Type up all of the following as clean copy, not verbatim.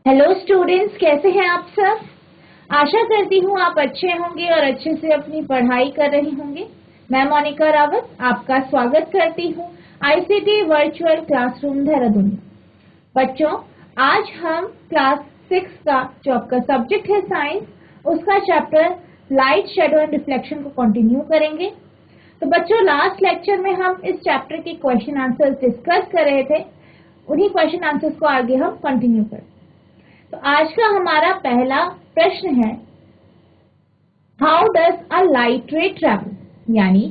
Hello students, कैसे हैं आप सब। आशा करती हूँ आप अच्छे होंगे और अच्छे से अपनी पढ़ाई कर रहे होंगे। मैं मोनिका रावत आपका स्वागत करती हूँ आईसीटी वर्चुअल क्लासरूम देहरादून में। बच्चों, आज हम क्लास 6 का जो आपका सब्जेक्ट है साइंस, उसका chapter light, shadow and reflection को कंटिन्यू करेंगे। तो बच्चों, लास्ट लेक्चर में हम इस चैप्टर के क्वेश्चन आंसर्स डिस्कस कर रहे थे। उन्हीं क्वेश्चन आंसर्स को आगे हम कंटिन्यू करें। तो आज का हमारा पहला प्रश्न है, हाउ डज अ लाइट रे ट्रेवल, यानी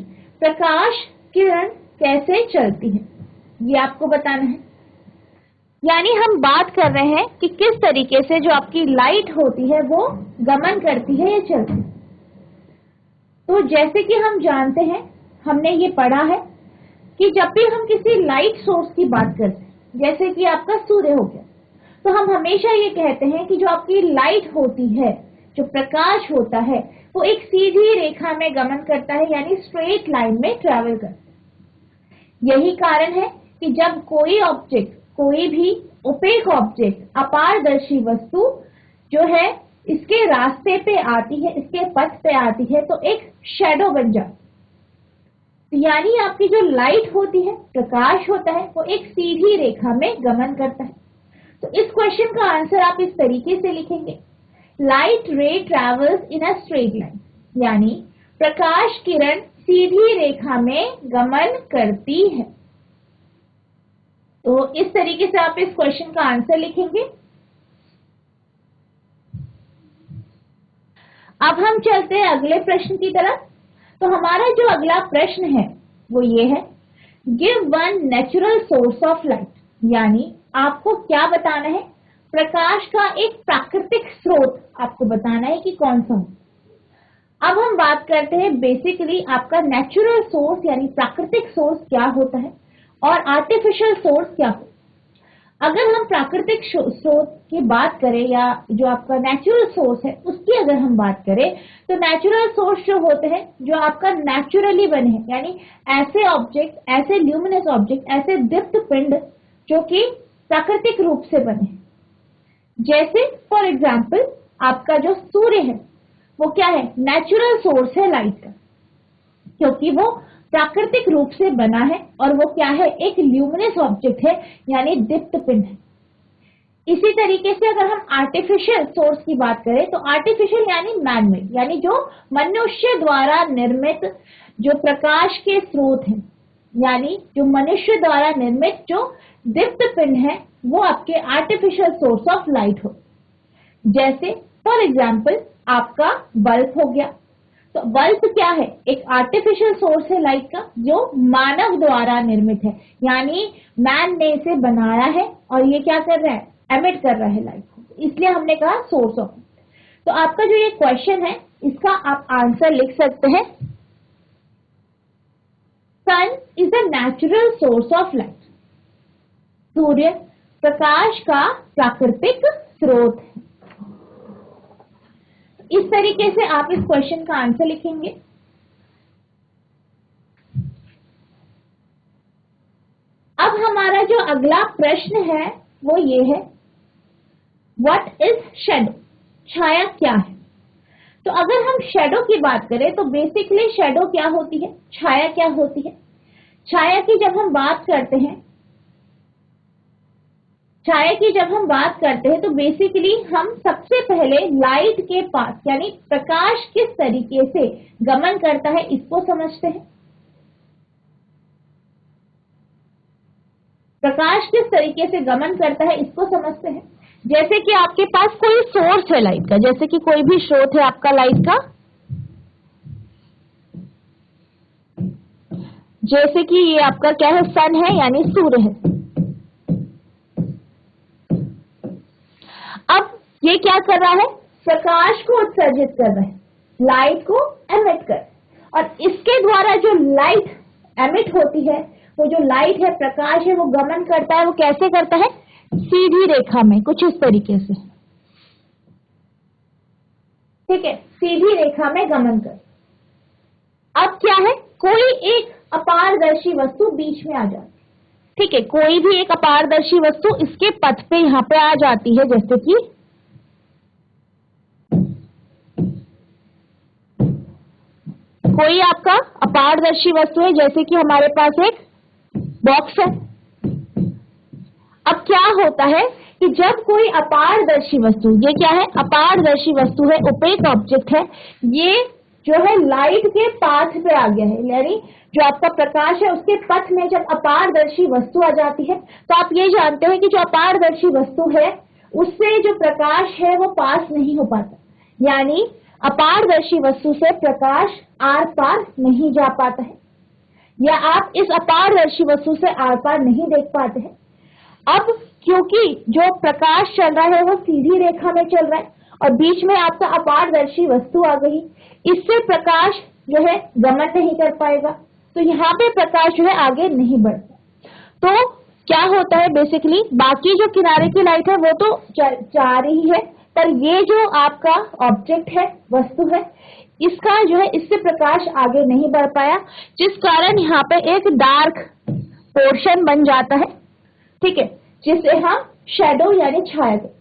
प्रकाश किरण कैसे चलती है, ये आपको बताना है। यानी हम बात कर रहे हैं कि किस तरीके से जो आपकी लाइट होती है वो गमन करती है या चलती है। तो जैसे कि हम जानते हैं, हमने ये पढ़ा है कि जब भी हम किसी लाइट सोर्स की बात करते हैं, जैसे कि आपका सूर्य हो गया, तो हम हमेशा ये कहते हैं कि जो आपकी लाइट होती है, जो प्रकाश होता है, वो एक सीधी रेखा में गमन करता है, यानी स्ट्रेट लाइन में ट्रैवल करता है। यही कारण है कि जब कोई ऑब्जेक्ट, कोई भी ओपेक ऑब्जेक्ट, अपारदर्शी वस्तु जो है इसके रास्ते पे आती है, इसके पथ पे आती है, तो एक शैडो बन जाती है। यानी आपकी जो लाइट होती है, प्रकाश होता है, वो एक सीधी रेखा में गमन करता है। तो इस क्वेश्चन का आंसर आप इस तरीके से लिखेंगे, light ray travels in a straight line, यानी प्रकाश किरण सीधी रेखा में गमन करती है। तो इस तरीके से आप इस क्वेश्चन का आंसर लिखेंगे। अब हम चलते हैं अगले प्रश्न की तरफ। तो हमारा जो अगला प्रश्न है वो ये है, give one natural source of light, यानी आपको क्या बताना है, प्रकाश का एक प्राकृतिक स्रोत आपको बताना है कि कौन सा हो। अब हम बात करते हैं बेसिकली आपका नेचुरल सोर्स यानी प्राकृतिक सोर्स क्या होता है और आर्टिफिशियल सोर्स क्या होता है। अगर हम प्राकृतिक स्रोत की बात करें या जो आपका नेचुरल सोर्स है उसकी अगर हम बात करें, तो नेचुरल सोर्स जो होते हैं जो आपका नेचुरली बने हैं, यानी ऐसे ऑब्जेक्ट, ऐसे ल्यूमिनस ऑब्जेक्ट, ऐसे दीप्त पिंड जो कि प्राकृतिक रूप से बने हैं। जैसे फॉर एग्जाम्पल आपका जो सूर्य है वो क्या है, नेचुरल सोर्स है लाइट का, क्योंकि वो प्राकृतिक रूप से बना है और वो क्या है, एक ल्यूमिनस ऑब्जेक्ट है, यानी दीप्त पिंड है। इसी तरीके से अगर हम आर्टिफिशियल सोर्स की बात करें, तो आर्टिफिशियल यानी मैनमेड, यानी जो मनुष्य द्वारा निर्मित जो प्रकाश के स्रोत हैं, यानी जो मनुष्य द्वारा निर्मित जो दीप्त पिंड है, वो आपके आर्टिफिशियल सोर्स ऑफ लाइट हो। जैसे फॉर एग्जाम्पल आपका बल्ब हो गया। तो बल्ब क्या है, एक आर्टिफिशियल सोर्स है लाइट का जो मानव द्वारा निर्मित है, यानी मैन ने इसे बनाया है और ये क्या कर रहा है, एमिट कर रहा है लाइट को, इसलिए हमने कहा सोर्स ऑफ। तो आपका जो ये क्वेश्चन है इसका आप आंसर लिख सकते हैं, sun is a natural source of light, सूर्य प्रकाश का प्राकृतिक स्रोत है। इस तरीके से आप इस क्वेश्चन का आंसर लिखेंगे। अब हमारा जो अगला प्रश्न है वो ये है, व्हाट इज शैडो, छाया क्या है। तो अगर हम शैडो की बात करें तो बेसिकली शैडो क्या होती है, छाया क्या होती है। छाया की जब हम बात करते हैं, तो बेसिकली हम सबसे पहले लाइट के पास, यानी प्रकाश किस तरीके से गमन करता है इसको समझते हैं। प्रकाश किस तरीके से गमन करता है इसको समझते हैं। जैसे कि आपके पास कोई सोर्स है लाइट का, जैसे कि कोई भी स्रोत है आपका लाइट का, जैसे कि ये आपका क्या है, सन है यानी सूर्य है। अब ये क्या कर रहा है, प्रकाश को उत्सर्जित कर रहा है, लाइट को एमिट कर, और इसके द्वारा जो लाइट एमिट होती है, वो जो लाइट है, प्रकाश है, वो गमन करता है। वो कैसे करता है, सीधी रेखा में, कुछ इस तरीके से, ठीक है, सीधी रेखा में गमन कर। अब क्या है, कोई एक अपारदर्शी वस्तु बीच में आ जाती है, ठीक है, कोई भी एक अपारदर्शी वस्तु इसके पथ पे यहाँ पे आ जाती है, जैसे कि कोई आपका अपारदर्शी वस्तु है, जैसे कि हमारे पास एक बॉक्स है। अब क्या होता है कि जब कोई अपारदर्शी वस्तु, ये क्या है, अपारदर्शी वस्तु है, ओपेक ऑब्जेक्ट है, ये जो है लाइट के पाथ पे आ गया है, यानी जो आपका प्रकाश है उसके पथ में जब अपारदर्शी वस्तु आ जाती है, तो आप ये जानते हैं कि जो अपारदर्शी वस्तु है उससे जो प्रकाश है वो पास नहीं हो पाता, यानी अपारदर्शी वस्तु से प्रकाश आर पार नहीं जा पाता है, या आप इस अपारदर्शी वस्तु से आर पार नहीं देख पाते हैं। अब क्योंकि जो प्रकाश चल रहा है वो सीधी रेखा में चल रहा है और बीच में आपका अपारदर्शी वस्तु आ गई, इससे प्रकाश जो है गमन नहीं कर पाएगा, तो यहाँ पे प्रकाश जो है आगे नहीं बढ़ता। तो क्या होता है बेसिकली, बाकी जो किनारे की लाइट है वो तो जा रही है, पर ये जो आपका ऑब्जेक्ट है, वस्तु है, इसका जो है इससे प्रकाश आगे नहीं बढ़ पाया, जिस कारण यहाँ पे एक डार्क पोर्शन बन जाता है, ठीक है, जिसे हम शैडो यानी छाया कहते हैं।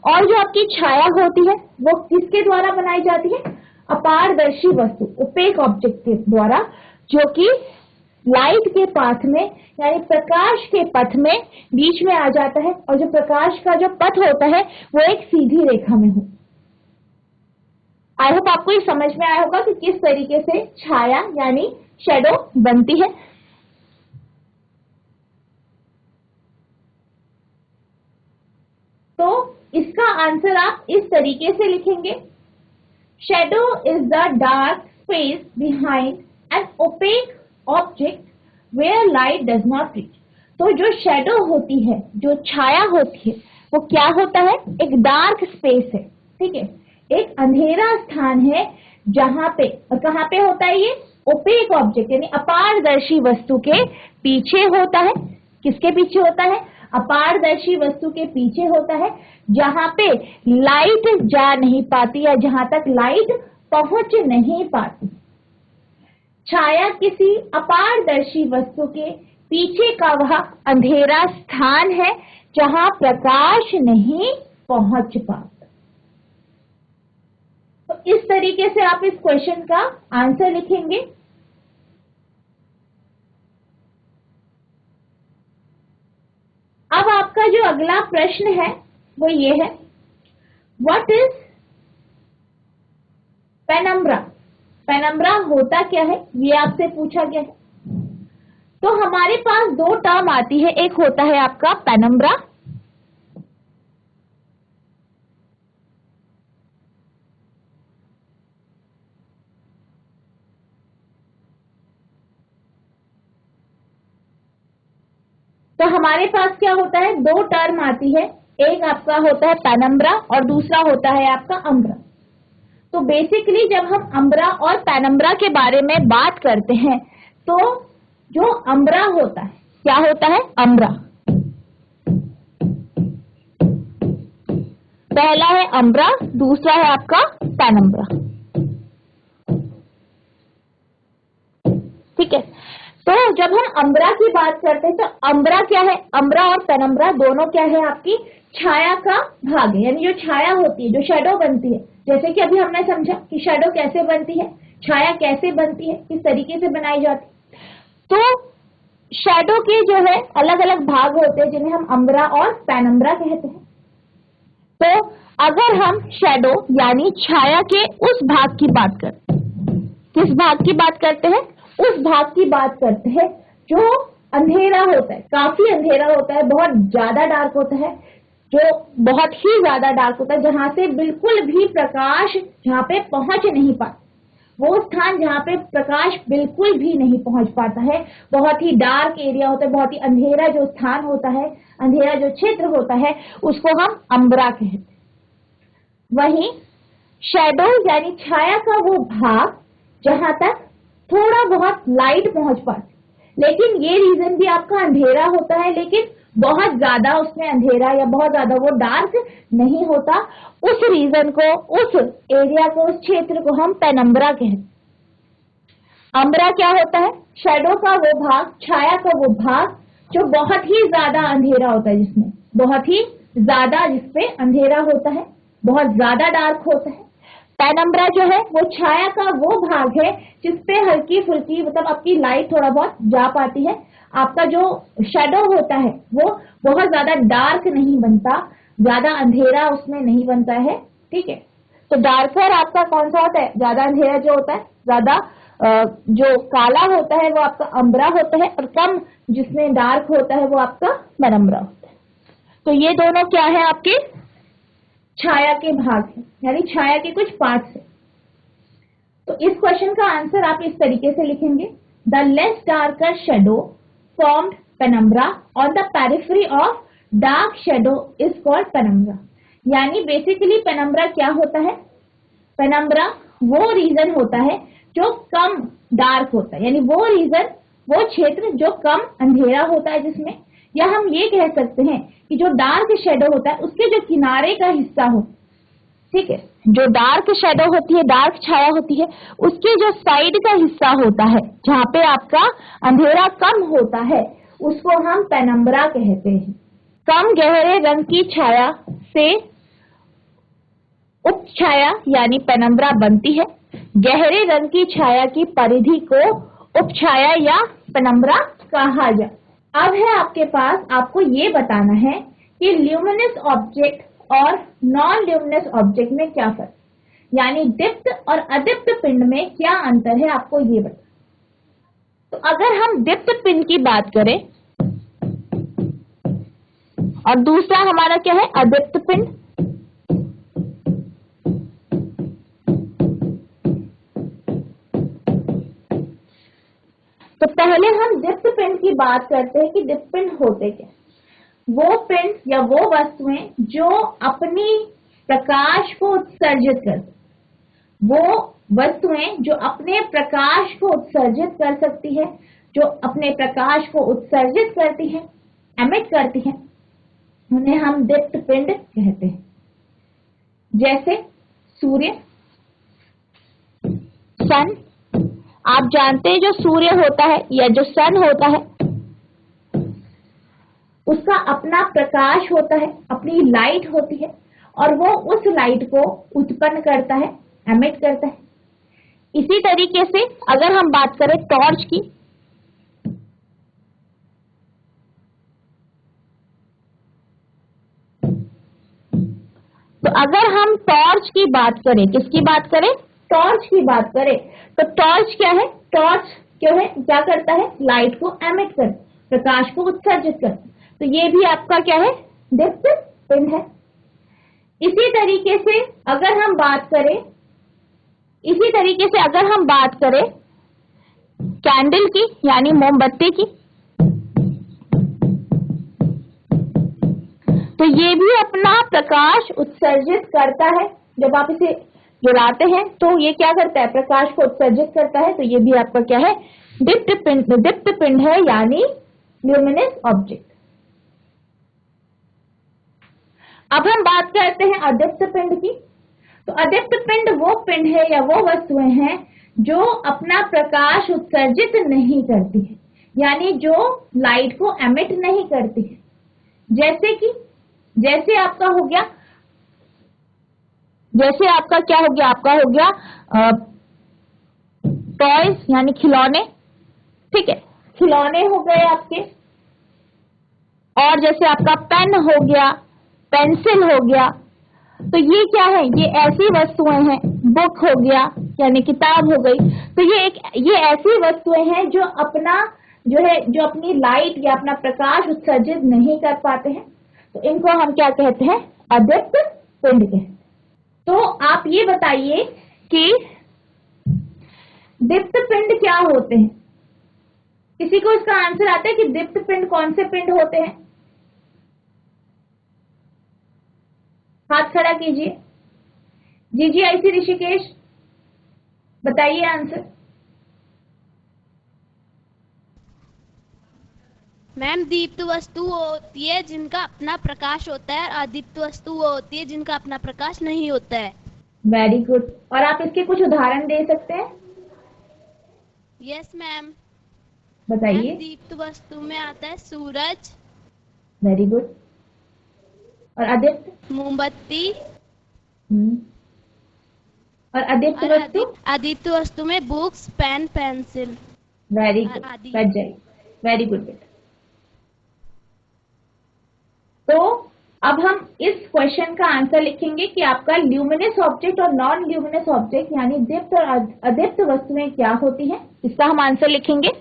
और जो आपकी छाया होती है वो किसके द्वारा बनाई जाती है, अपारदर्शी वस्तु, ओपेक ऑब्जेक्ट के द्वारा, जो कि लाइट के पाथ में यानी प्रकाश के पथ में बीच में आ जाता है, और जो प्रकाश का जो पथ होता है वो एक सीधी रेखा में हो। आई होप आपको ये समझ में आया होगा कि किस तरीके से छाया यानी शैडो बनती है। तो इसका आंसर आप इस तरीके से लिखेंगे, shadow is the dark space behind an opaque object where light does not reach. तो जो शैडो होती है, जो छाया होती है, वो क्या होता है, एक डार्क स्पेस है, ठीक है, एक अंधेरा स्थान है जहां पे, और कहां पे होता है ये, ओपेक ऑब्जेक्ट यानी अपारदर्शी वस्तु के पीछे होता है। किसके पीछे होता है, अपारदर्शी वस्तु के पीछे होता है, जहां पे लाइट जा नहीं पाती या जहां तक लाइट पहुंच नहीं पाती। छाया किसी अपारदर्शी वस्तु के पीछे का वह अंधेरा स्थान है जहां प्रकाश नहीं पहुंच पाता। तो इस तरीके से आप इस क्वेश्चन का आंसर लिखेंगे। अब आपका जो अगला प्रश्न है वो ये है, व्हाट इज पेनम्ब्रा। पेनम्ब्रा होता क्या है, ये आपसे पूछा गया है। तो हमारे पास दो टर्म आती है, एक होता है आपका पेनम्ब्रा, तो हमारे पास क्या होता है, दो टर्म आती है, एक आपका होता है पेनम्ब्रा और दूसरा होता है आपका अम्ब्रा। तो बेसिकली जब हम अम्ब्रा और पेनम्ब्रा के बारे में बात करते हैं, तो जो अम्ब्रा होता है, क्या होता है, अम्ब्रा, पहला है अम्ब्रा, दूसरा है आपका पेनम्ब्रा, ठीक है। तो जब हम अम्ब्रा की बात करते हैं, तो अम्ब्रा क्या है, अम्ब्रा और पेनम्ब्रा दोनों क्या है, आपकी छाया का भाग है, यानी जो छाया होती है, जो शैडो बनती है, जैसे कि अभी हमने समझा कि शैडो कैसे बनती है, छाया कैसे बनती है, किस तरीके से बनाई जाती है। तो शैडो के जो है अलग अलग भाग होते हैं, जिन्हें हम अम्ब्रा और पेनम्ब्रा कहते हैं। तो अगर हम शैडो यानी छाया के उस भाग की बात करते हैं, किस भाग की बात करते हैं, उस भाग की बात करते हैं जो अंधेरा होता है, काफी अंधेरा होता है, बहुत ज्यादा डार्क होता है, जो बहुत ही ज्यादा डार्क होता है, जहां से बिल्कुल भी प्रकाश जहां पे पहुंच नहीं पाता, वो स्थान जहां पे प्रकाश बिल्कुल भी नहीं पहुंच पाता है, बहुत ही डार्क एरिया होता है, बहुत ही अंधेरा जो स्थान होता है, अंधेरा जो क्षेत्र होता है, उसको हम अम्ब्रा कहते हैं। वहीं शैडो यानी छाया का वो भाग जहां तक थोड़ा बहुत लाइट पहुंच पाती, लेकिन ये रीजन भी आपका अंधेरा होता है, लेकिन बहुत ज्यादा उसमें अंधेरा या बहुत ज्यादा वो डार्क नहीं होता, उस रीजन को, उस एरिया को, उस क्षेत्र को हम पेनम्ब्रा कहते हैं। अम्ब्रा क्या होता है, शैडो का वो भाग, छाया का वो भाग जो बहुत ही ज्यादा अंधेरा होता है, जिसमें बहुत ही ज्यादा जिसपे अंधेरा होता है, बहुत ज्यादा डार्क होता है। पेनम्ब्रा जो है वो छाया का वो भाग है जिसपे हल्की फुल्की मतलब आपकी लाइट थोड़ा बहुत जा पाती है। आपका जो शेडो होता है वो बहुत ज्यादा डार्क नहीं बनता, ज्यादा अंधेरा उसमें नहीं बनता है, ठीक है। तो डार्कर आपका कौन सा होता है, ज्यादा अंधेरा जो होता है, ज्यादा जो काला होता है वो आपका अम्ब्रा होता है, और कम जिसमें डार्क होता है वो आपका पेनम्ब्रा होता है। तो ये दोनों क्या है, आपके छाया के भाग है, यानी छाया के कुछ पार्ट्स है। तो इस क्वेश्चन का आंसर आप इस तरीके से लिखेंगे, the less darker shadow formed penumbra on the periphery of dark shadow is called penumbra. यानी बेसिकली पेनम्ब्रा क्या होता है, पेनम्ब्रा वो रीजन होता है जो कम डार्क होता है, यानी वो रीजन, वो क्षेत्र जो कम अंधेरा होता है जिसमें, या हम ये कह सकते हैं कि जो डार्क शेडो होता है उसके जो किनारे का हिस्सा हो, ठीक है, जो डार्क शेडो होती है, डार्क छाया होती है, उसके जो साइड का हिस्सा होता है जहाँ पे आपका अंधेरा कम होता है उसको हम पेनम्ब्रा कहते हैं। कम गहरे रंग की छाया से उपछाया यानी पेनम्ब्रा बनती है। गहरे रंग की छाया की परिधि को उपछाया या पेनम्ब्रा कहा जाए। अब है आपके पास, आपको ये बताना है कि ल्यूमिनस ऑब्जेक्ट और नॉन ल्यूमिनस ऑब्जेक्ट में क्या फर्क, यानी दीप्त और अदीप्त पिंड में क्या अंतर है, आपको ये बता। तो अगर हम दीप्त पिंड की बात करें और दूसरा हमारा क्या है, अदीप्त पिंड, तो पहले हम दीप्त पिंड की बात करते हैं कि दीप्त पिंड होते क्या। वो पिंड या वो वस्तुएं जो अपनी प्रकाश को उत्सर्जित करती, वो वस्तुएं जो अपने प्रकाश को उत्सर्जित कर सकती है, जो अपने प्रकाश को उत्सर्जित करती है, एमिट करती है, उन्हें हम दीप्त पिंड कहते हैं। जैसे सूर्य, सन, आप जानते हैं जो सूर्य होता है या जो सन होता है उसका अपना प्रकाश होता है, अपनी लाइट होती है, और वो उस लाइट को उत्पन्न करता है, एमिट करता है। इसी तरीके से अगर हम बात करें टॉर्च की, तो अगर हम टॉर्च की बात करें, किसकी बात करें, टॉर्च की बात करें, तो टॉर्च क्या है, टॉर्च क्यों है, क्या करता है, लाइट को एमिट कर, प्रकाश को उत्सर्जित करता। तो ये भी आपका क्या है, दीप्त पिंड है। इसी तरीके से अगर हम बात करें, इसी तरीके से अगर हम बात करें कैंडल की यानी मोमबत्ती की, तो ये भी अपना प्रकाश उत्सर्जित करता है। जब आप इसे जलाते हैं तो ये क्या करता है, प्रकाश को उत्सर्जित करता है। तो ये भी आपका क्या है, दीप्त पिंड है, यानी ल्यूमिनस ऑब्जेक्ट। अब हम बात करते हैं अदीप्त पिंड की। तो अदीप्त पिंड वो पिंड है या वो वस्तुएं हैं जो अपना प्रकाश उत्सर्जित नहीं करती है, यानी जो लाइट को एमिट नहीं करती है। जैसे कि, जैसे आपका हो गया, जैसे आपका क्या हो गया, आपका हो गया टॉयज यानी खिलौने, ठीक है, खिलौने हो गए आपके। और जैसे आपका पेन हो गया, पेंसिल हो गया, तो ये क्या है, ये ऐसी वस्तुएं हैं। बुक हो गया यानी किताब हो गई। तो ये ऐसी वस्तुएं हैं जो अपना जो है, जो अपनी लाइट या अपना प्रकाश उत्सर्जित नहीं कर पाते हैं। तो इनको हम क्या कहते हैं, अदीप्त पिंड कहते हैं। तो आप ये बताइए कि दीप्त पिंड क्या होते हैं, किसी को इसका आंसर आता है कि दीप्त पिंड कौन से पिंड होते हैं? हाथ खड़ा कीजिए। जी आईसी ऋषिकेश, बताइए आंसर। मैम दीप्त वस्तु वो होती है जिनका अपना प्रकाश होता है, और अदीप्त वस्तु वो होती है जिनका अपना प्रकाश नहीं होता है। Very good. और आप इसके कुछ उदाहरण दे सकते हैं? Yes ma'am. बताइए। दीप्त वस्तु में आता है सूरज, वेरी गुड। और अदीप्त? मोमबत्ती। और अदीप्त और वस्तु? अदीप्त वस्तु में बुक्स, पेन, पेंसिल वेरी और गुड, आदि। बच जाइए। वेरी गुड बेटा। तो अब हम इस क्वेश्चन का आंसर लिखेंगे कि आपका ल्यूमिनस ऑब्जेक्ट और नॉन ल्यूमिनस ऑब्जेक्ट यानी दीप्त और अदीप्त वस्तुएं क्या होती हैं, इसका हम आंसर लिखेंगे।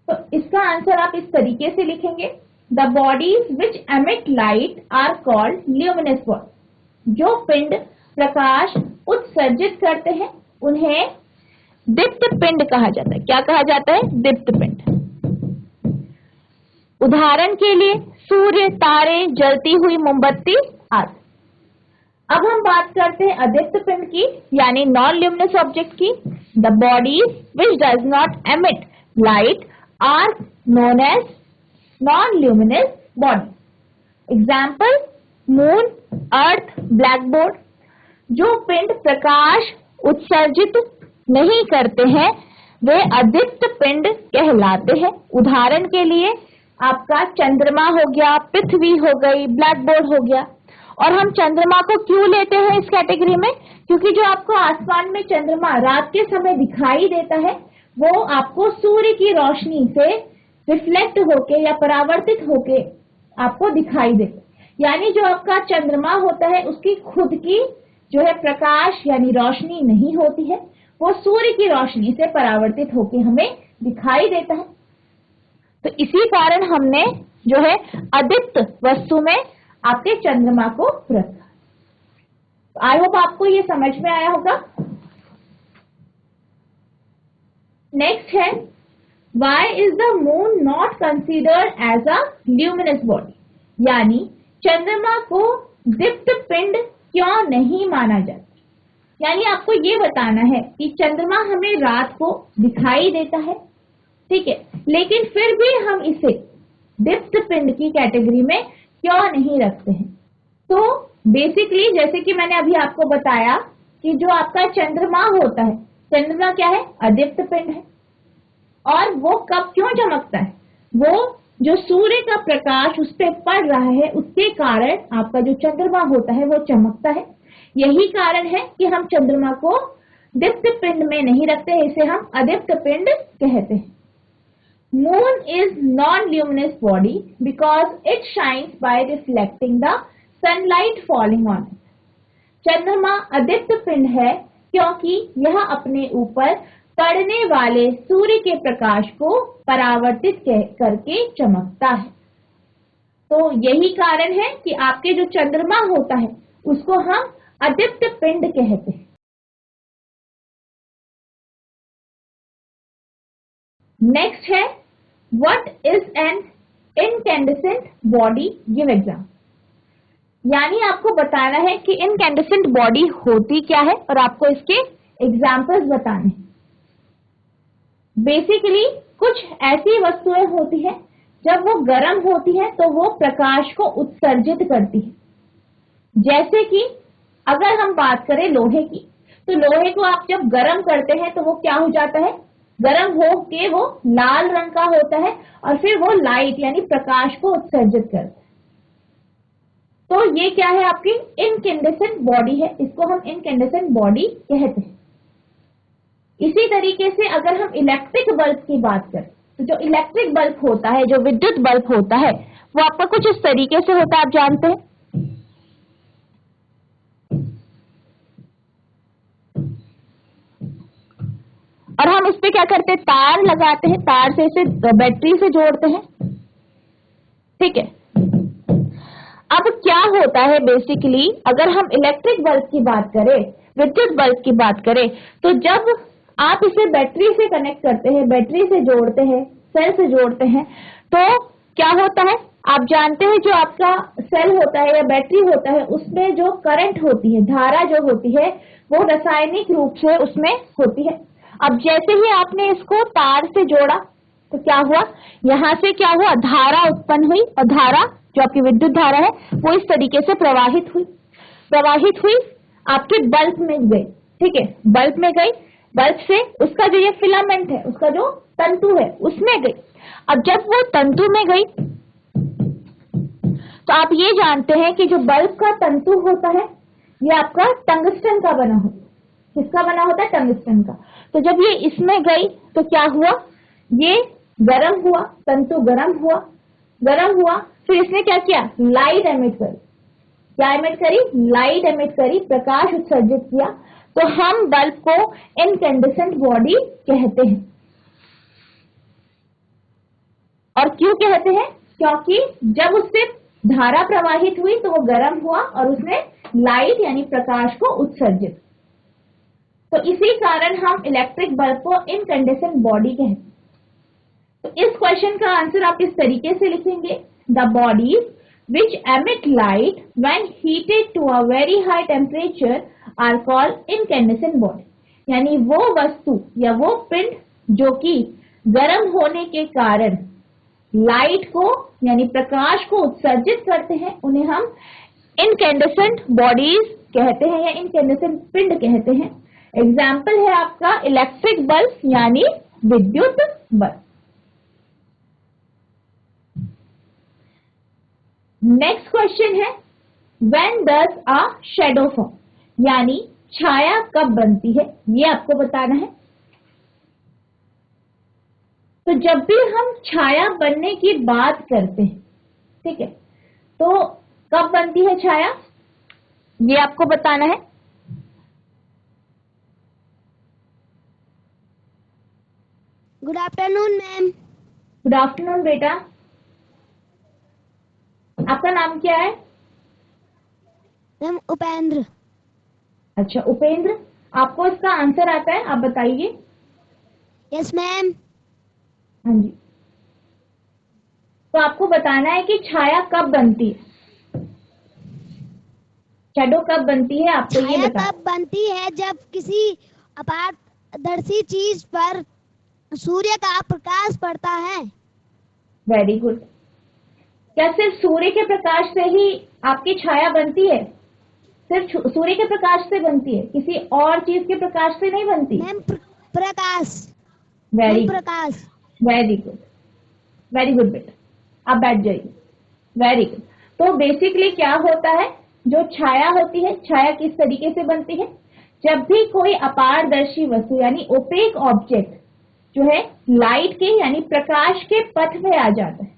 तो इसका आंसर आप इस तरीके से लिखेंगे, the bodies which emit light are called luminous body. जो पिंड प्रकाश उत्सर्जित करते हैं उन्हें दीप्त पिंड कहा जाता है। क्या कहा जाता है? दीप्त पिंड। उदाहरण के लिए सूर्य, तारे, जलती हुई मोमबत्ती आदि। अब हम बात करते हैं अदीप्त पिंड की यानी नॉन ल्यूमिनस ऑब्जेक्ट की। The bodies which does not emit light are known as non luminous body. Example moon, earth, blackboard. जो पिंड प्रकाश उत्सर्जित नहीं करते हैं वे अदीप्त पिंड कहलाते हैं। उदाहरण के लिए आपका चंद्रमा हो गया, पृथ्वी हो गई, ब्लैकबोर्ड हो गया। और हम चंद्रमा को क्यों लेते हैं इस कैटेगरी में? क्योंकि जो आपको आसमान में चंद्रमा रात के समय दिखाई देता है वो आपको सूर्य की रोशनी से रिफ्लेक्ट होके या परावर्तित होके आपको दिखाई देता है। यानी जो आपका चंद्रमा होता है उसकी खुद की जो है प्रकाश यानी रोशनी नहीं होती है, वो सूर्य की रोशनी से परावर्तित होके हमें दिखाई देता है। तो इसी कारण हमने जो है अदीप्त वस्तु में आपके चंद्रमा को रखा। आई होप आपको ये समझ में आया होगा। नेक्स्ट है, why is the moon not considered as a luminous body? यानी चंद्रमा को दीप्त पिंड क्यों नहीं माना जाता? यानी आपको ये बताना है कि चंद्रमा हमें रात को दिखाई देता है, ठीक है, लेकिन फिर भी हम इसे दीप्त पिंड की कैटेगरी में क्यों नहीं रखते हैं? तो बेसिकली जैसे कि मैंने अभी आपको बताया कि जो आपका चंद्रमा होता है, चंद्रमा क्या है? अदीप्त पिंड है। और वो कब क्यों चमकता है? वो जो सूर्य का प्रकाश उस पर पड़ रहा है उसके कारण आपका जो चंद्रमा होता है वो चमकता है। यही कारण है कि हम चंद्रमा को दीप्त पिंड में नहीं रखते हैं, इसे हम अदीप्त पिंड कहते हैं। Moon is non-luminous body because it shines by reflecting the sunlight falling on it. चंद्रमा अदीप्त पिंड है क्योंकि यह अपने ऊपर पड़ने वाले सूर्य के प्रकाश को परावर्तित करके चमकता है। तो यही कारण है कि आपके जो चंद्रमा होता है उसको हम अदीप्त पिंड कहते हैं। नेक्स्ट है, what is an incandescent body? Give exam. यानी आपको बताना है कि इनकैंडेसेंट बॉडी होती क्या है और आपको इसके एग्जाम्पल्स बताने हैं। बेसिकली कुछ ऐसी वस्तुएं होती हैं जब वो गर्म होती है तो वो प्रकाश को उत्सर्जित करती है। जैसे कि अगर हम बात करें लोहे की, तो लोहे को आप जब गर्म करते हैं तो वो क्या हो जाता है? गर्म हो के वो लाल रंग का होता है और फिर वो लाइट यानी प्रकाश को उत्सर्जित करता है। तो ये क्या है? आपकी इनकैंडेसेंट बॉडी है, इसको हम इनकैंडेसेंट बॉडी कहते हैं। इसी तरीके से अगर हम इलेक्ट्रिक बल्ब की बात करें तो जो इलेक्ट्रिक बल्ब होता है, जो विद्युत बल्ब होता है, वो आपका कुछ इस तरीके से होता है, आप जानते हैं। और हम इस पे क्या करते हैं? तार लगाते हैं, तार से इसे बैटरी से जोड़ते हैं, ठीक है। अब क्या होता है बेसिकली, अगर हम इलेक्ट्रिक बल्ब की बात करें, विद्युत बल्ब की बात करें, तो जब आप इसे बैटरी से कनेक्ट करते हैं, बैटरी से जोड़ते हैं, सेल से जोड़ते हैं, तो क्या होता है? आप जानते हैं जो आपका सेल होता है या बैटरी होता है उसमें जो करंट होती है, धारा जो होती है, वो रासायनिक रूप से उसमें होती है। अब जैसे ही आपने इसको तार से जोड़ा तो क्या हुआ? यहां से क्या हुआ? धारा उत्पन्न हुई और धारा जो आपकी विद्युत धारा है वो इस तरीके से प्रवाहित हुई आपके बल्ब में गई, ठीक है, बल्ब में गई। बल्ब से उसका जो ये फिलामेंट है, उसका जो तंतु है, उसमें गई। अब जब वो तंतु में गई तो आप ये जानते हैं कि जो बल्ब का तंतु होता है ये आपका टंगस्टन का बना होता है। किसका बना होता है? टंगस्टन का। तो जब ये इसमें गई तो क्या हुआ? ये गर्म हुआ, तंतु गर्म हुआ, फिर इसने क्या किया? लाइट एमिट करी। क्या एमिट करी? लाइट एमिट करी, प्रकाश उत्सर्जित किया। तो हम बल्ब को इनकैंडेसेंट बॉडी कहते हैं। और क्यों कहते हैं? क्योंकि जब उससे धारा प्रवाहित हुई तो वो गर्म हुआ और उसने लाइट यानी प्रकाश को उत्सर्जित। तो इसी कारण हम इलेक्ट्रिक बल्ब को इनकैंडेसेंट बॉडी कहते हैं। तो इस क्वेश्चन का आंसर आप इस तरीके से लिखेंगे, the bodies which emit light when heated to a very high temperature are called incandescent body। यानी वो वस्तु या वो पिंड जो कि गर्म होने के कारण लाइट को यानी प्रकाश को उत्सर्जित करते हैं, उन्हें हम इनकैंडेसेंट बॉडीज कहते हैं या इनकैंडेसेंट पिंड कहते हैं। एग्जाम्पल है आपका इलेक्ट्रिक बल्ब यानी विद्युत बल्ब। नेक्स्ट क्वेश्चन है, when does a shadow form, यानी छाया कब बनती है, ये आपको बताना है। तो जब भी हम छाया बनने की बात करते हैं, ठीक है, तो कब बनती है छाया, ये आपको बताना है। Good afternoon ma'am. Good afternoon बेटा, आपका नाम क्या है? मैम उपेंद्र। अच्छा उपेंद्र, आपको इसका आंसर आता है, आप बताइए। Yes ma'am. हाँ जी, तो आपको बताना है कि छाया कब बनती है, शैडो कब बनती है, आपको ये बताना। छाया तब बनती है जब किसी अपारदर्शी चीज पर सूर्य का प्रकाश पड़ता है। Very good. क्या सिर्फ सूर्य के प्रकाश से ही आपकी छाया बनती है? सिर्फ सूर्य के प्रकाश से बनती है, किसी और चीज के प्रकाश से नहीं बनती? मैम प्रकाश। वेरी प्रकाश। वेरी गुड, वेरी गुड बेटा, आप बैठ जाइए। Very good. तो बेसिकली क्या होता है, जो छाया होती है, छाया किस तरीके से बनती है? जब भी कोई अपारदर्शी वस्तु यानी ओपेक ऑब्जेक्ट जो है लाइट के यानी प्रकाश के पथ में आ जाता है,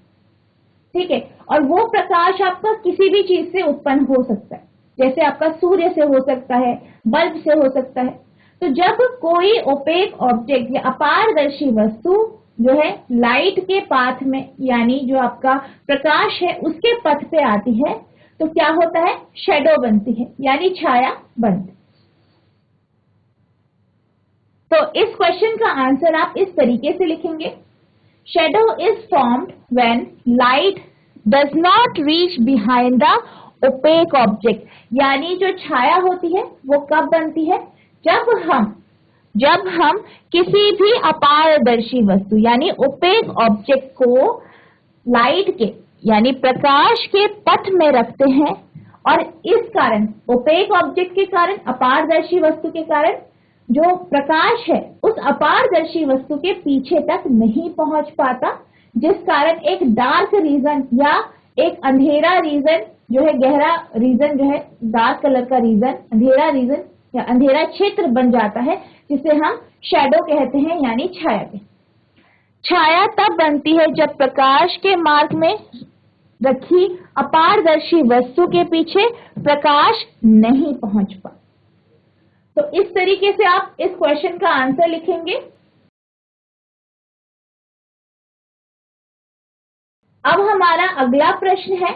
ठीक है, और वो प्रकाश आपका किसी भी चीज से उत्पन्न हो सकता है, जैसे आपका सूर्य से हो सकता है, बल्ब से हो सकता है। तो जब कोई ओपेक ऑब्जेक्ट या अपारदर्शी वस्तु जो है लाइट के पाथ में यानी जो आपका प्रकाश है उसके पथ पे आती है, तो क्या होता है? शैडो बनती है यानी छाया बनती है। तो इस क्वेश्चन का आंसर आप इस तरीके से लिखेंगे, shadow is formed when light does not reach behind the opaque object। यानी जो छाया होती है वो कब बनती है? जब हम किसी भी अपारदर्शी वस्तु यानी ओपेक ऑब्जेक्ट को लाइट के यानी प्रकाश के पथ में रखते हैं, और इस कारण ओपेक ऑब्जेक्ट के कारण, अपारदर्शी वस्तु के कारण जो प्रकाश है उस अपारदर्शी वस्तु के पीछे तक नहीं पहुंच पाता, जिस कारण एक डार्क रीजन या एक अंधेरा रीजन जो है, गहरा रीजन जो है, डार्क कलर का रीजन, अंधेरा रीजन या अंधेरा क्षेत्र बन जाता है, जिसे हम शैडो कहते हैं यानी छाया के। छाया तब बनती है जब प्रकाश के मार्ग में रखी अपारदर्शी वस्तु के पीछे प्रकाश नहीं पहुंच पाता। तो इस तरीके से आप इस क्वेश्चन का आंसर लिखेंगे। अब हमारा अगला प्रश्न है,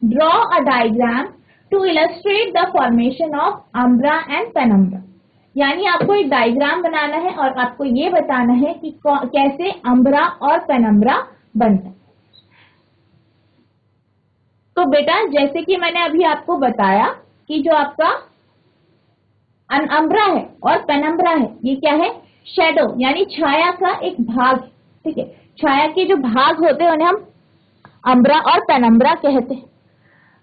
draw a diagram to illustrate the formation of umbra and penumbra. यानी आपको एक डायग्राम बनाना है और आपको ये बताना है कि कैसे अम्ब्रा और पेनम्ब्रा बनता है। तो बेटा जैसे कि मैंने अभी आपको बताया कि जो आपका अम्ब्रा है और पेनम्ब्रा है, ये क्या है? शैडो यानी छाया का एक भाग, ठीक है, छाया के जो भाग होते हैं उन्हें हम अम्ब्रा और पेनम्ब्रा कहते हैं।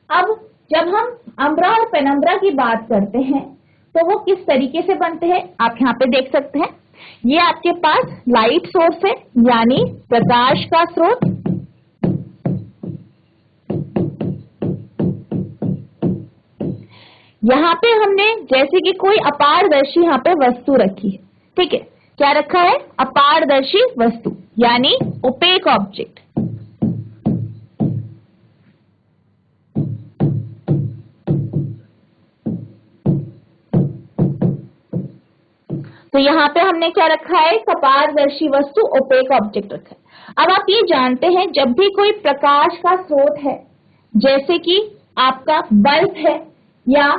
अब जब हम अम्ब्रा और पेनम्ब्रा की बात करते हैं तो वो किस तरीके से बनते हैं आप यहाँ पे देख सकते हैं। ये आपके पास लाइट सोर्स है, यानी प्रकाश का स्रोत। यहाँ पे हमने जैसे कि कोई अपारदर्शी यहाँ पे वस्तु रखी है, ठीक है। क्या रखा है? अपारदर्शी वस्तु, यानी ओपेक ऑब्जेक्ट। तो यहाँ पे हमने क्या रखा है? अपारदर्शी वस्तु, ओपेक ऑब्जेक्ट रखा है। अब आप ये जानते हैं जब भी कोई प्रकाश का स्रोत है, जैसे कि आपका बल्ब है या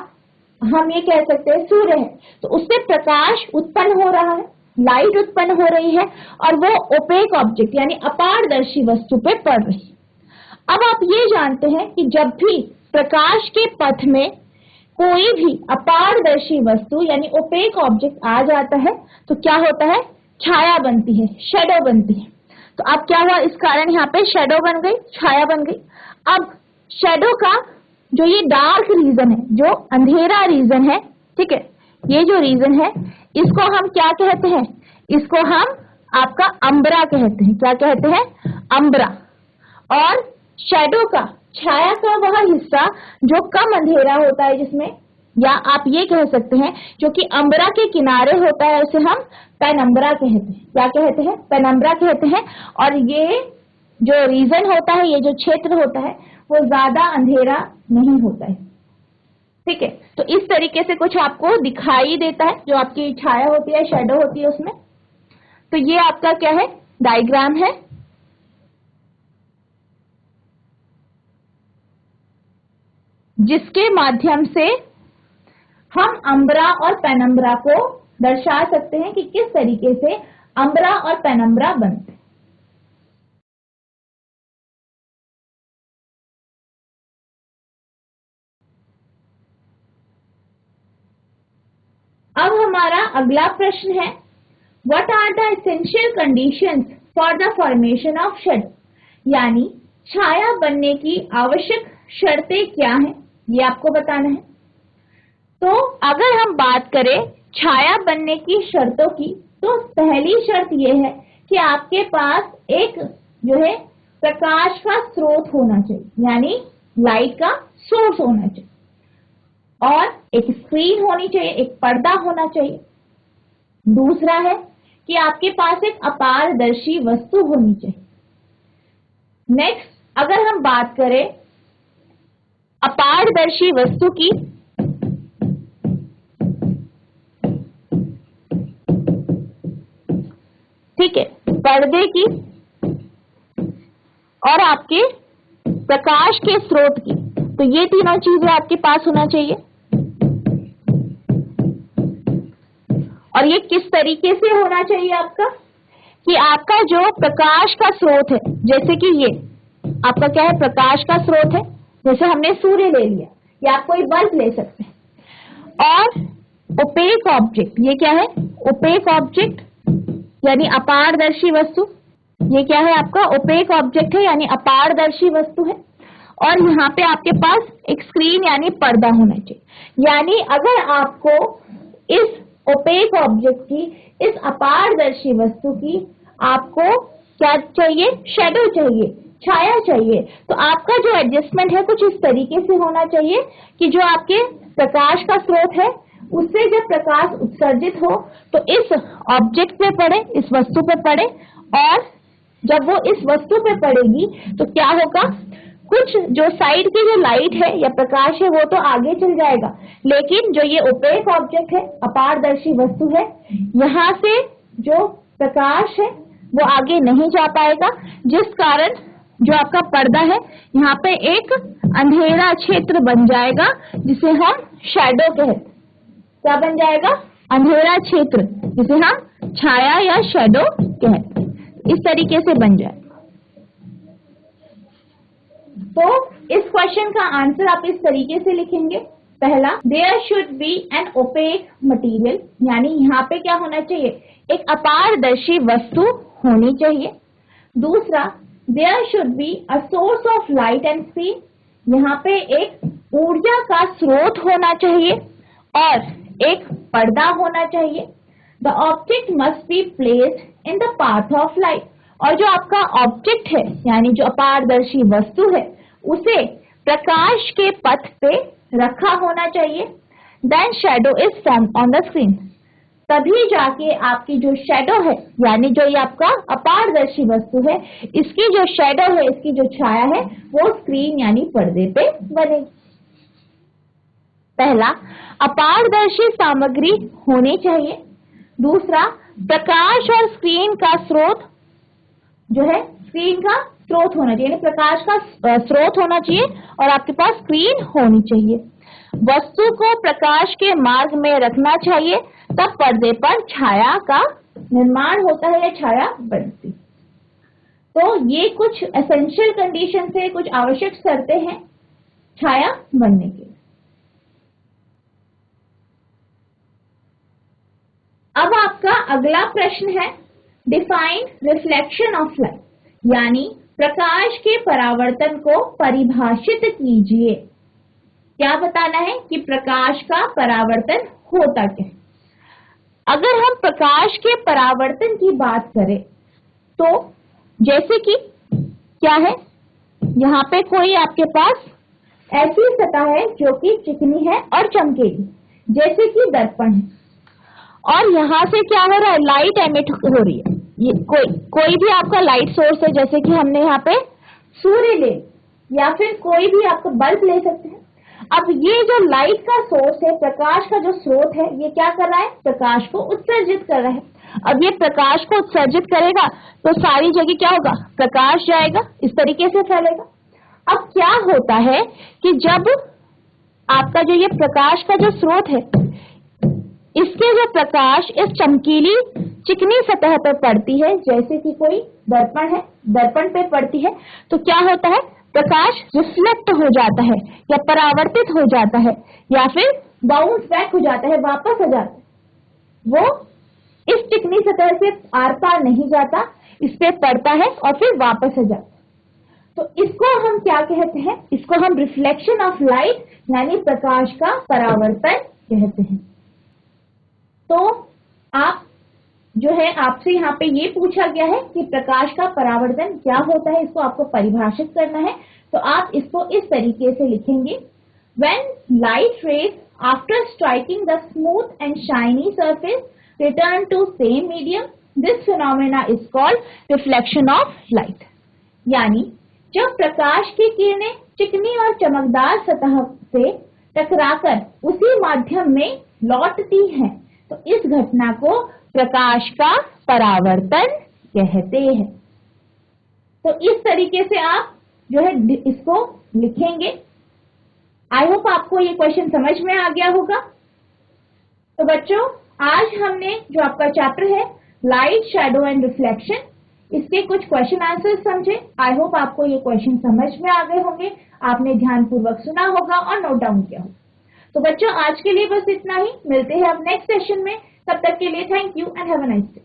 हम ये कह सकते हैं सूर्य है, तो उससे प्रकाश उत्पन्न हो रहा है, लाइट उत्पन्न हो रही है और वो ओपेक ऑब्जेक्ट यानी अपारदर्शी वस्तु पे पड़ रही है। अब आप ये जानते हैं कि जब भी प्रकाश के पथ में कोई भी अपारदर्शी वस्तु यानी ओपेक ऑब्जेक्ट आ जाता है तो क्या होता है? छाया बनती है, शैडो बनती है। तो अब क्या हुआ? इस कारण यहाँ पे शैडो बन गई, छाया बन गई। अब शैडो का जो ये डार्क रीजन है, जो अंधेरा रीजन है, ठीक है, ये जो रीजन है इसको हम क्या कहते हैं? इसको हम आपका अम्बरा कहते हैं। क्या कहते हैं? अम्बरा। और शैडो का, छाया का वह हिस्सा जो कम अंधेरा होता है जिसमें, या आप ये कह सकते हैं जो कि अम्बरा के किनारे होता है, उसे हम पेनम्बरा कहते हैं। क्या कहते हैं? पेनम्बरा कहते हैं। और ये जो रीजन होता है, ये जो क्षेत्र होता है, वो ज्यादा अंधेरा नहीं होता है, ठीक है। तो इस तरीके से कुछ आपको दिखाई देता है, जो आपकी छाया होती है, शैडो होती है उसमें। तो ये आपका क्या है? डायग्राम है। जिसके माध्यम से हम अम्बरा और पेनम्बरा को दर्शा सकते हैं कि किस तरीके से अम्बरा और पेनम्बरा बनते हैं। अब हमारा अगला प्रश्न है, what are the essential conditions for the formation of shadow, यानी छाया बनने की आवश्यक शर्तें क्या हैं, ये आपको बताना है। तो अगर हम बात करें छाया बनने की शर्तों की, तो पहली शर्त ये है कि आपके पास एक जो है प्रकाश का स्रोत होना चाहिए, यानी लाइट का सोर्स होना चाहिए, और एक स्क्रीन होनी चाहिए, एक पर्दा होना चाहिए। दूसरा है कि आपके पास एक अपारदर्शी वस्तु होनी चाहिए। नेक्स्ट, अगर हम बात करें अपारदर्शी वस्तु की, ठीक है, पर्दे की और आपके प्रकाश के स्रोत की, तो ये तीनों चीजें आपके पास होना चाहिए। और ये किस तरीके से होना चाहिए आपका? कि आपका जो प्रकाश का स्रोत है, जैसे कि ये आपका क्या है? प्रकाश का स्रोत है। जैसे हमने सूर्य ले लिया, या आप कोई बल्ब ले सकते हैं। और ओपेक ऑब्जेक्ट, ये क्या है? ओपेक ऑब्जेक्ट यानी अपारदर्शी वस्तु। ये क्या है आपका? ओपेक ऑब्जेक्ट है, यानी अपारदर्शी वस्तु है। और यहाँ पे आपके पास एक स्क्रीन यानी पर्दा होना चाहिए। यानी अगर आपको इस ओपेक ऑब्जेक्ट की, इस अपारदर्शी वस्तु की आपको क्या चाहिए? शैडो चाहिए, छाया चाहिए। तो आपका जो एडजस्टमेंट है कुछ इस तरीके से होना चाहिए कि जो आपके प्रकाश का स्रोत है उससे जब प्रकाश उत्सर्जित हो तो इस ऑब्जेक्ट पे पड़े, इस वस्तु पे पड़े, और जब वो इस वस्तु पे पड़ेगी तो क्या होगा? कुछ जो साइड की जो लाइट है या प्रकाश है वो तो आगे चल जाएगा, लेकिन जो ये ओपेक ऑब्जेक्ट है, अपारदर्शी वस्तु है, यहाँ से जो प्रकाश है वो आगे नहीं जा पाएगा, जिस कारण जो आपका पर्दा है यहाँ पे एक अंधेरा क्षेत्र बन जाएगा, जिसे हम शैडो कहते हैं। क्या बन जाएगा? अंधेरा क्षेत्र, जिसे हम छाया या शैडो कहते हैं। इस तरीके से बन जाएगा। तो इस क्वेश्चन का आंसर आप इस तरीके से लिखेंगे। पहला, there should be an opaque material, यानी यहाँ पे क्या होना चाहिए? एक अपारदर्शी वस्तु होनी चाहिए। दूसरा, there should be a source of light and screen, यहाँ पे एक ऊर्जा का स्रोत होना चाहिए। और एक पर्दा होना चाहिए। The object must be placed in the path of light, और जो आपका ऑब्जेक्ट है यानी जो अपारदर्शी वस्तु है उसे प्रकाश के पथ पे रखा होना चाहिए। Then shadow is formed on the screen, तभी जाके आपकी जो शैडो है यानी जो ये आपका अपारदर्शी वस्तु है इसकी जो शैडो है, इसकी जो छाया है वो स्क्रीन यानी पर्दे पे बनेगी। पहला, अपारदर्शी सामग्री होनी चाहिए। दूसरा, प्रकाश और स्क्रीन का स्रोत जो है स्क्रीन का स्रोत होना चाहिए, प्रकाश का स्रोत होना चाहिए और आपके पास स्क्रीन होनी चाहिए। वस्तु को प्रकाश के मार्ग में रखना चाहिए, तब पर्दे पर छाया का निर्माण होता है या छाया बनती। तो ये कुछ एसेंशियल कंडीशन है, कुछ आवश्यक शर्तें हैं छाया बनने के लिए। अब आपका अगला प्रश्न है डिफाइन रिफ्लेक्शन ऑफ लाइट, यानी प्रकाश के परावर्तन को परिभाषित कीजिए। क्या बताना है कि प्रकाश का परावर्तन होता क्या है। अगर हम प्रकाश के परावर्तन की बात करें तो जैसे कि क्या है, यहाँ पे कोई आपके पास ऐसी सतह है जो कि चिकनी है और चमकेगी, जैसे कि दर्पण है, और यहाँ से क्या हो रहा है, लाइट एमिट हो रही है। ये कोई भी आपका लाइट सोर्स है, जैसे कि हमने यहाँ पे सूर्य ले या फिर कोई भी आपका बल्ब ले सकते हैं। अब ये जो लाइट का सोर्स है, प्रकाश का जो स्रोत है, ये क्या कर रहा है, प्रकाश को उत्सर्जित कर रहा है। अब ये प्रकाश को उत्सर्जित करेगा तो सारी जगह क्या होगा, प्रकाश जाएगा, इस तरीके से फैलेगा। अब क्या होता है कि जब आपका जो ये प्रकाश का जो स्रोत है, इसके जो प्रकाश इस चमकीली चिकनी सतह पर पड़ती है, जैसे कि कोई दर्पण है, दर्पण पे पड़ती है, तो क्या होता है, प्रकाश रिफ्लेक्ट हो जाता है या परावर्तित हो जाता है या फिर बाउंस बैक हो जाता है, वापस आ जाता है। वो इस चिकनी सतह से आर पार नहीं जाता, इस पे पड़ता है और फिर वापस आ जाता है। तो इसको हम क्या कहते हैं, इसको हम रिफ्लेक्शन ऑफ लाइट यानी प्रकाश का परावर्तन कहते हैं। तो आप जो है आपसे यहाँ पे ये पूछा गया है कि प्रकाश का परावर्तन क्या होता है, इसको आपको परिभाषित करना है। तो आप इसको इस तरीके से लिखेंगे, when light rays after striking the smooth and shiny surface return to same medium, this phenomena is called reflection of light। यानी जब प्रकाश की किरणें चिकनी और चमकदार सतह से टकराकर उसी माध्यम में लौटती हैं, तो इस घटना को प्रकाश का परावर्तन कहते हैं। तो इस तरीके से आप जो है इसको लिखेंगे। आई होप आपको ये क्वेश्चन समझ में आ गया होगा। तो बच्चों, आज हमने जो आपका चैप्टर है लाइट, शैडो एंड रिफ्लेक्शन, इसके कुछ क्वेश्चन आंसर समझे। आई होप आपको ये क्वेश्चन समझ में आ गए होंगे, आपने ध्यानपूर्वक सुना होगा और नोट डाउन किया होगा। तो बच्चों, आज के लिए बस इतना ही। मिलते हैं अब नेक्स्ट सेशन में, तब तक के लिए thank you and have a nice day.